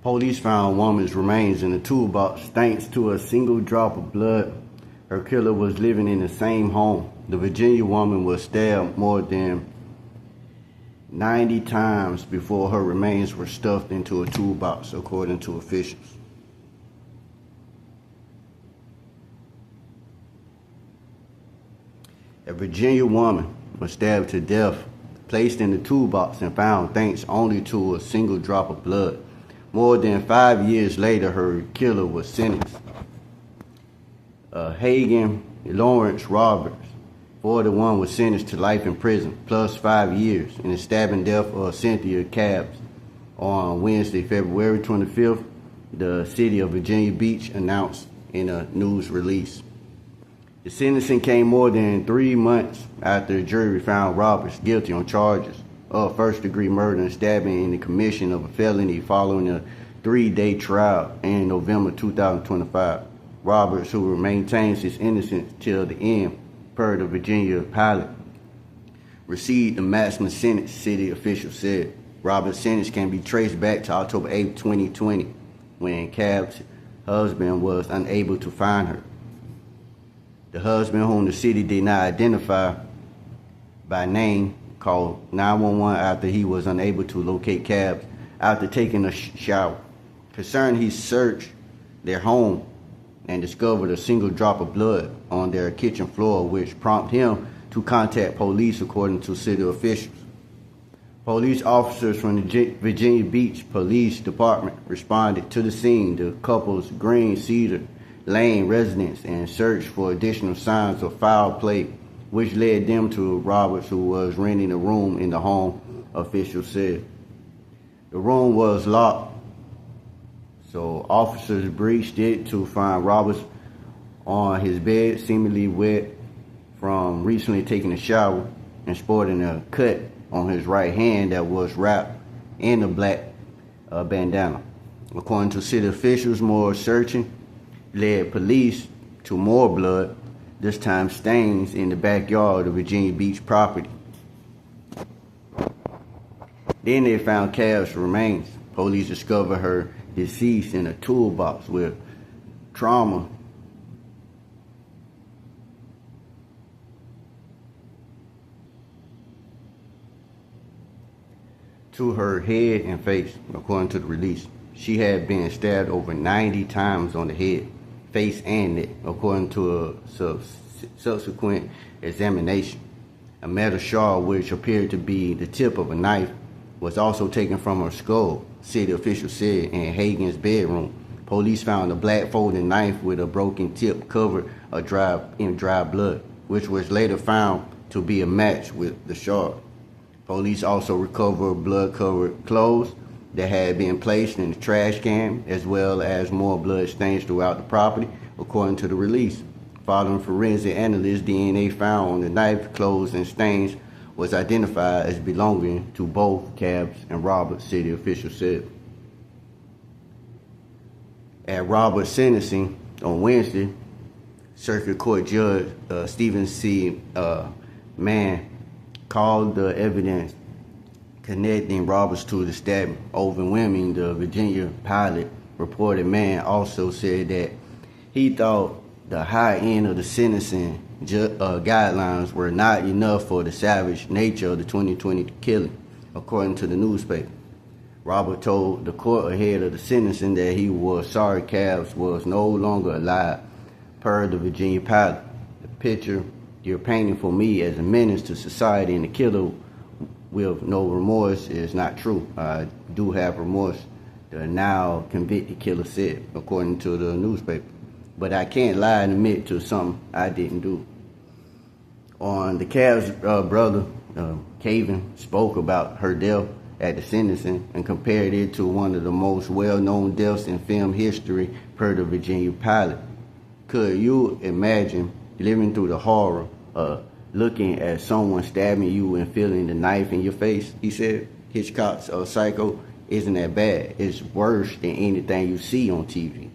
Police found a woman's remains in a toolbox thanks to a single drop of blood. Her killer was living in the same home. The Virginia woman was stabbed more than 90 times before her remains were stuffed into a toolbox, according to officials. A Virginia woman was stabbed to death, placed in the toolbox, and found thanks only to a single drop of blood. More than 5 years later, her killer was sentenced. Hagen Lawrence Roberts, 41, was sentenced to life in prison, plus 5 years, in the stabbing death of Cynthia Cabbs. On Wednesday, February 25th, the city of Virginia Beach announced in a news release. The sentencing came more than 3 months after the jury found Roberts guilty on charges of first-degree murder and stabbing in the commission of a felony following a 3-day trial in November 2025. Roberts, who maintains his innocence till the end, per the Virginia pilot, received the maximum sentence, city officials said. Roberts' sentence can be traced back to October 8, 2020, when Cabb's husband was unable to find her. The husband, whom the city did not identify by name, called 911 after he was unable to locate Cabbs after taking a shower. Concerned, he searched their home and discovered a single drop of blood on their kitchen floor, which prompted him to contact police, according to city officials. Police officers from the Virginia Beach Police Department responded to the scene, the couple's Green Cedar Lane residence, and searched for additional signs of foul play, which led them to Roberts, who was renting a room in the home, officials said. The room was locked, so officers breached it to find Roberts on his bed, seemingly wet from recently taking a shower, and sporting a cut on his right hand that was wrapped in a black bandana. According to city officials, more searching led police to more blood, this time stains in the backyard of Virginia Beach property. Then they found Cabb's remains. Police discovered her deceased in a toolbox with trauma to her head and face, according to the release. She had been stabbed over 90 times on the head, face, and neck, according to a subsequent examination. A metal shard, which appeared to be the tip of a knife, was also taken from her skull, city officials said. In Hagen's bedroom, police found a black folding knife with a broken tip covered in dry blood, which was later found to be a match with the shard. Police also recovered blood-covered clothes that had been placed in the trash can, as well as more blood stains throughout the property, according to the release. Following forensic analysts, DNA found on the knife, clothes, and stains was identified as belonging to both Cabbs and Roberts, city officials said. At Roberts' sentencing on Wednesday, Circuit Court Judge Stephen C. Mann called the evidence connecting Roberts to the stabbing overwhelming. The Virginia pilot reported Mann also said that he thought the high end of the sentencing guidelines were not enough for the savage nature of the 2020 killing, according to the newspaper. Robert told the court ahead of the sentencing that he was sorry Cabbs was no longer alive, per the Virginia pilot. The picture you're painting for me as a menace to society and a killer with no remorse is not true. I do have remorse, the now convicted killer said, according to the newspaper. But I can't lie and admit to something I didn't do. On the Cabb's brother, Caven, spoke about her death at the sentencing and compared it to one of the most well-known deaths in film history, per the Virginia pilot. Could you imagine living through the horror of looking at someone stabbing you and feeling the knife in your face? He said. Hitchcock's Psycho isn't that bad. It's worse than anything you see on TV.